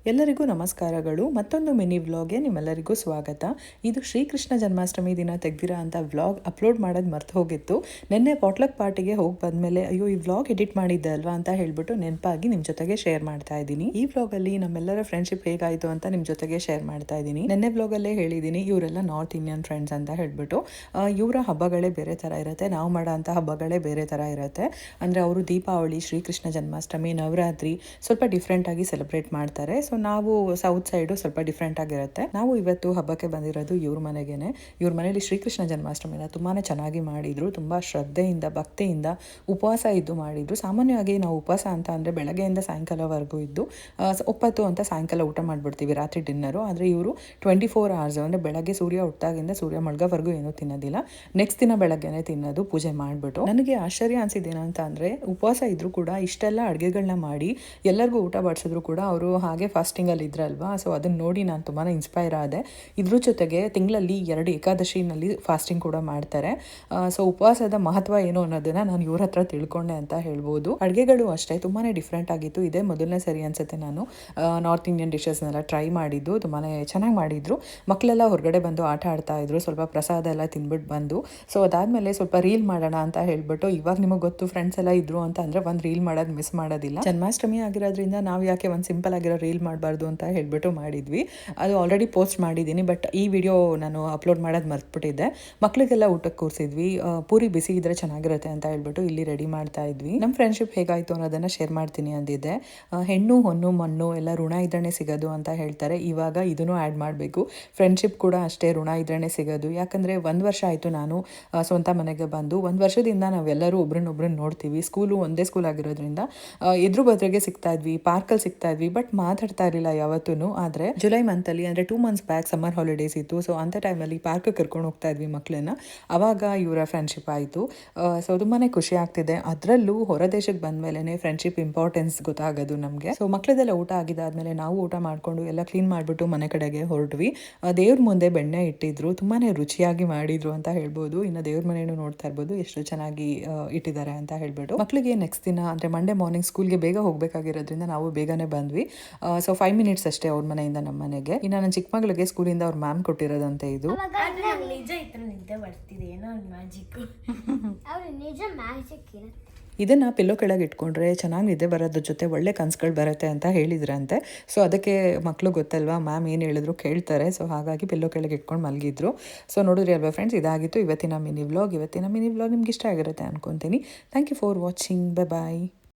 ಎಲ್ಲರಿಗೂ ನಮಸ್ಕಾರಗಳು. ಮತ್ತೊಂದು ಮಿನಿ ವ್ಲಾಗ್ಗೆ ನಿಮ್ಮೆಲ್ಲರಿಗೂ ಸ್ವಾಗತ. ಇದು ಶ್ರೀಕೃಷ್ಣ ಜನ್ಮಾಷ್ಟಮಿ ದಿನ ತೆಗ್ದಿರೋ ಅಂತ ವ್ಲಾಗ್ ಅಪ್ಲೋಡ್ ಮಾಡೋದು ಮರ್ತು ಹೋಗಿತ್ತು. ನಿನ್ನೆ ಪಾಟ್ಲಕ್ ಪಾರ್ಟಿಗೆ ಹೋಗಿ ಬಂದಮೇಲೆ ಅಯ್ಯೋ ಈ ವ್ಲಾಗ್ ಎಡಿಟ್ ಮಾಡಿದ್ದೆ ಅಲ್ವಾ ಅಂತ ಹೇಳ್ಬಿಟ್ಟು ನೆನಪಾಗಿ ನಿಮ್ಮ ಜೊತೆಗೆ ಶೇರ್ ಮಾಡ್ತಾ ಇದ್ದೀನಿ. ಈ ವ್ಲಾಗಲ್ಲಿ ನಮ್ಮೆಲ್ಲರ ಫ್ರೆಂಡ್ಶಿಪ್ ಹೇಗಾಯಿತು ಅಂತ ನಿಮ್ಮ ಜೊತೆಗೆ ಶೇರ್ ಮಾಡ್ತಾ ಇದ್ದೀನಿ. ನಿನ್ನೆ ವ್ಲಾಗಲ್ಲೇ ಹೇಳಿದ್ದೀನಿ ಇವರೆಲ್ಲ ನಾರ್ತ್ ಇಂಡಿಯನ್ ಫ್ರೆಂಡ್ಸ್ ಅಂತ ಹೇಳ್ಬಿಟ್ಟು. ಇವರ ಹಬ್ಬಗಳೇ ಬೇರೆ ಥರ ಇರುತ್ತೆ, ನಾವು ಮಾಡೋ ಅಂಥ ಹಬ್ಬಗಳೇ ಬೇರೆ ಥರ ಇರುತ್ತೆ. ಅಂದರೆ ಅವರು ದೀಪಾವಳಿ, ಶ್ರೀಕೃಷ್ಣ ಜನ್ಮಾಷ್ಟಮಿ, ನವರಾತ್ರಿ ಸ್ವಲ್ಪ ಡಿಫ್ರೆಂಟಾಗಿ ಸೆಲೆಬ್ರೇಟ್ ಮಾಡ್ತಾರೆ. ಸೊ ನಾವು ಸೌತ್ ಸೈಡು ಸ್ವಲ್ಪ ಡಿಫ್ರೆಂಟ್ ಆಗಿರುತ್ತೆ. ನಾವು ಇವತ್ತು ಹಬ್ಬಕ್ಕೆ ಬಂದಿರೋದು ಇವ್ರ ಮನೆಗೇನೆ. ಇವ್ರ ಮನೇಲಿ ಶ್ರೀಕೃಷ್ಣ ಜನ್ಮಾಷ್ಟಮಿನ ತುಂಬಾ ಚೆನ್ನಾಗಿ ಮಾಡಿದ್ರು. ತುಂಬ ಶ್ರದ್ಧೆಯಿಂದ ಭಕ್ತಿಯಿಂದ ಉಪವಾಸ ಇದ್ದು ಮಾಡಿದ್ರು. ಸಾಮಾನ್ಯವಾಗಿ ನಾವು ಉಪವಾಸ ಅಂತ ಅಂದರೆ ಬೆಳಗ್ಗೆಯಿಂದ ಸಾಯಂಕಾಲವರೆಗೂ ಇದ್ದು ಒಪ್ಪತ್ತು ಅಂತ ಸಾಯಂಕಾಲ ಊಟ ಮಾಡಿಬಿಡ್ತೀವಿ, ರಾತ್ರಿ ಡಿನ್ನರು. ಆದರೆ ಇವರು 24 hours ಅಂದರೆ ಬೆಳಗ್ಗೆ ಸೂರ್ಯ ಹುಟ್ಟಾಗಿಂದ ಸೂರ್ಯ ಮಳ್ಗೋವರೆಗೂ ಏನೂ ತಿನ್ನೋದಿಲ್ಲ. ನೆಕ್ಸ್ಟ್ ದಿನ ಬೆಳಗ್ಗೆನೆ ತಿನ್ನೋದು ಪೂಜೆ ಮಾಡಿಬಿಟ್ಟು. ನನಗೆ ಆಶ್ಚರ್ಯ ಅನಿಸಿದ್ದೇನಂತ ಅಂದರೆ ಉಪವಾಸ ಇದ್ದರೂ ಕೂಡ ಇಷ್ಟೆಲ್ಲ ಅಡುಗೆಗಳನ್ನ ಮಾಡಿ ಎಲ್ಲರಿಗೂ ಊಟ ಬಡಿಸಿದ್ರು ಕೂಡ ಅವರು ಹಾಗೆ ಫಾಸ್ಟಿಂಗಲ್ಲಿ ಇದ್ರಲ್ವಾ. ಸೊ ಅದನ್ನು ನೋಡಿ ನಾನು ತುಂಬಾ ಇನ್ಸ್ಪೈರ್ ಆದೆ. ಇದ್ರ ಜೊತೆಗೆ ತಿಂಗಳಲ್ಲಿ 2 ಏಕಾದಶಿನಲ್ಲಿ ಫಾಸ್ಟಿಂಗ್ ಕೂಡ ಮಾಡ್ತಾರೆ. ಸೊ ಉಪವಾಸದ ಮಹತ್ವ ಏನು ಅನ್ನೋದನ್ನು ನಾನು ಇವ್ರ ಹತ್ರ ತಿಳ್ಕೊಂಡೆ ಅಂತ ಹೇಳ್ಬೋದು. ಅಡುಗೆಗಳು ಅಷ್ಟೇ ತುಂಬಾ ಡಿಫ್ರೆಂಟ್ ಆಗಿತ್ತು. ಇದೇ ಮೊದಲನೇ ಸರಿ ಅನಿಸುತ್ತೆ ನಾನು ನಾರ್ತ್ ಇಂಡಿಯನ್ ಡಿಶಸ್ನೆಲ್ಲ ಟ್ರೈ ಮಾಡಿದ್ದು. ತುಂಬಾ ಚೆನ್ನಾಗಿ ಮಾಡಿದರು. ಮಕ್ಕಳೆಲ್ಲ ಹೊರಗಡೆ ಬಂದು ಆಟ ಆಡ್ತಾ ಇದ್ರು, ಸ್ವಲ್ಪ ಪ್ರಸಾದ ಎಲ್ಲ ತಿಂದ್ಬಿಟ್ಟು ಬಂದು. ಸೊ ಅದಾದಮೇಲೆ ಸ್ವಲ್ಪ ರೀಲ್ ಮಾಡೋಣ ಅಂತ ಹೇಳ್ಬಿಟ್ಟು, ಇವಾಗ ನಿಮಗೆ ಗೊತ್ತು ಫ್ರೆಂಡ್ಸ್ ಎಲ್ಲ ಇದ್ರು ಅಂತ ಅಂದರೆ ಒಂದು ರೀಲ್ ಮಾಡೋದು ಮಿಸ್ ಮಾಡೋದಿಲ್ಲ. ಜನ್ಮಾಷ್ಟಮಿ ಆಗಿರೋದ್ರಿಂದ ನಾವು ಯಾಕೆ ಒಂದು ಸಿಂಪಲ್ ಆಗಿರೋ ರೀಲ್ ಮಾಡಬಾರ್ದು ಅಂತ ಹೇಳ್ಬಿಟ್ಟು ಮಾಡಿದ್ವಿ. ಅದು ಆಲ್ರೆಡಿ ಪೋಸ್ಟ್ ಮಾಡಿದ್ದೀನಿ, ಬಟ್ ಈ ವಿಡಿಯೋ ನಾನು ಅಪ್ಲೋಡ್ ಮಾಡೋದು ಮರ್ತ್ಬಿಟ್ಟಿದ್ದೆ. ಮಕ್ಕಳಿಗೆಲ್ಲ ಊಟಕ್ಕೆ ಕೂರಿಸಿದ್ವಿ. ಪೂರಿ ಬಿಸಿ ಇದ್ರೆ ಚೆನ್ನಾಗಿರುತ್ತೆ ಅಂತ ಹೇಳ್ಬಿಟ್ಟು ಇಲ್ಲಿ ರೆಡಿ ಮಾಡ್ತಾ ಇದ್ವಿ. ನಮ್ಮ ಫ್ರೆಂಡ್ಶಿಪ್ ಹೇಗಾಯಿತು ಅನ್ನೋದನ್ನು ಶೇರ್ ಮಾಡ್ತೀನಿ ಅಂದಿದ್ದೆ. ಹೆಣ್ಣು ಹೊನ್ನು ಮಣ್ಣು ಎಲ್ಲ ಋಣ ಇದ್ರೇ ಸಿಗೋದು ಅಂತ ಹೇಳ್ತಾರೆ. ಇವಾಗ ಇದನ್ನು ಆ್ಯಡ್ ಮಾಡಬೇಕು. ಫ್ರೆಂಡ್ಶಿಪ್ ಕೂಡ ಅಷ್ಟೇ, ಋಣ ಇದ್ರೇ ಸಿಗೋದು. ಯಾಕಂದರೆ 1 ವರ್ಷ ಆಯಿತು ನಾನು ಸ್ವಂತ ಮನೆಗೆ ಬಂದು. 1 ವರ್ಷದಿಂದ ನಾವೆಲ್ಲರೂ ಒಬ್ರನ್ನೊಬ್ರನ್ನ ನೋಡ್ತೀವಿ. ಸ್ಕೂಲು ಒಂದೇ ಸ್ಕೂಲ್ ಆಗಿರೋದ್ರಿಂದ ಎದುರು ಬದ್ರಿಗೆ ಸಿಗ್ತಾ ಇದ್ವಿ, ಪಾರ್ಕಲ್ಲಿ ಸಿಗ್ತಾ ಇದ್ವಿ, ಬಟ್ ಮಾತಾಡ್ತಾ ಇರಲಿಲ್ಲ ಯಾವತ್ತೂ. ಆದರೆ ಜುಲೈ ಮಂತಲ್ಲಿ ಅಂದರೆ 2 months ಬ್ಯಾಕ್ ಸಮ್ಮರ್ ಹಾಲಿಡೇಸ್ ಇತ್ತು. ಸೊ ಅಂಥ ಟೈಮಲ್ಲಿ ಪಾರ್ಕ್ ಕರ್ಕೊಂಡು ಹೋಗ್ತಾ ಇದ್ವಿ ಮಕ್ಕಳನ್ನ. ಆವಾಗ ಇವರ ಫ್ರೆಂಡ್ಶಿಪ್ ಆಯಿತು. ಸೊ ತುಂಬಾ ಖುಷಿ ಆಗ್ತಿದೆ. ಅದರಲ್ಲೂ ಹೊರ ದೇಶಕ್ಕೆ ಬಂದ ಮೇಲೆ ಫ್ರೆಂಡ್ಶಿಪ್ ಇಂಪಾರ್ಟೆನ್ಸ್ ಗೊತ್ತಾಗೋದು ನಮಗೆ. ಸೊ ಮಕ್ಕಳದೆಲ್ಲ ಊಟ ಆಗಿದ್ದಾದಮೇಲೆ ನಾವು ಊಟ ಮಾಡಿಕೊಂಡು ಎಲ್ಲ ಕ್ಲೀನ್ ಮಾಡಿಬಿಟ್ಟು ಮನೆ ಕಡೆಗೆ ಹೊರಟ್ವಿ. ದೇವ್ರ ಮುಂದೆ ಬೆಣ್ಣೆ ಇಟ್ಟಿದ್ರು, ತುಂಬಾ ರುಚಿಯಾಗಿ ಮಾಡಿದ್ರು ಅಂತ ಹೇಳ್ಬೋದು. ಇನ್ನು ದೇವ್ರ ಮನೆಯೂ ನೋಡ್ತಾ ಇರ್ಬೋದು ಎಷ್ಟು ಚೆನ್ನಾಗಿ ಇಟ್ಟಿದ್ದಾರೆ ಅಂತ ಹೇಳ್ಬಿಟ್ಟು. ಮಕ್ಕಳಿಗೆ ನೆಕ್ಸ್ಟ್ ದಿನ ಅಂದರೆ ಮಂಡೇ ಮಾರ್ನಿಂಗ್ ಸ್ಕೂಲ್ಗೆ ಬೇಗ ಹೋಗಬೇಕಾಗಿರೋದ್ರಿಂದ ನಾವು ಬೇಗನೆ ಬಂದ್ವಿ. ಸೊ 5 minutes ಅಷ್ಟೇ ಅವ್ರ ಮನೆಯಿಂದ ನಮ್ಮ ಮನೆಗೆ. ಇನ್ನು ನನ್ನ ಚಿಕ್ಕ ಮಗಳಿಗೆ ಸ್ಕೂಲಿಂದ ಅವ್ರ ಮ್ಯಾಮ್ ಕೊಟ್ಟಿರೋದಂತೆ ಇದು. ಇದನ್ನು ಪಿಲ್ಲೋ ಕೆಳಗೆ ಇಟ್ಕೊಂಡ್ರೆ ಚೆನ್ನಾಗಿ ನಿದ್ದೆ ಬರೋದ್ರ ಜೊತೆ ಒಳ್ಳೆ ಕನ್ಸುಗಳು ಬರುತ್ತೆ ಅಂತ ಹೇಳಿದ್ರಂತೆ. ಸೊ ಅದಕ್ಕೆ ಮಕ್ಕಳು ಗೊತ್ತಲ್ವಾ, ಮ್ಯಾಮ್ ಏನು ಹೇಳಿದ್ರು ಕೇಳ್ತಾರೆ. ಸೊ ಹಾಗಾಗಿ ಪಿಲ್ಲೋ ಕೆಳಗೆ ಇಟ್ಕೊಂಡು ಮಲಗಿದ್ರು. ಸೊ ನೋಡಿದ್ರಿ ಅಲ್ವಾ ಫ್ರೆಂಡ್ಸ್, ಇದಾಗಿತ್ತು ಇವತ್ತಿನ ಮಿನಿ ವ್ಲಾಗ್. ಇವತ್ತಿನ ಮಿನಿ ವ್ಲಾಗ್ ನಿಮ್ಗೆ ಇಷ್ಟ ಆಗಿರುತ್ತೆ ಅನ್ಕೊತೀನಿ. Thank you for watching. Bye.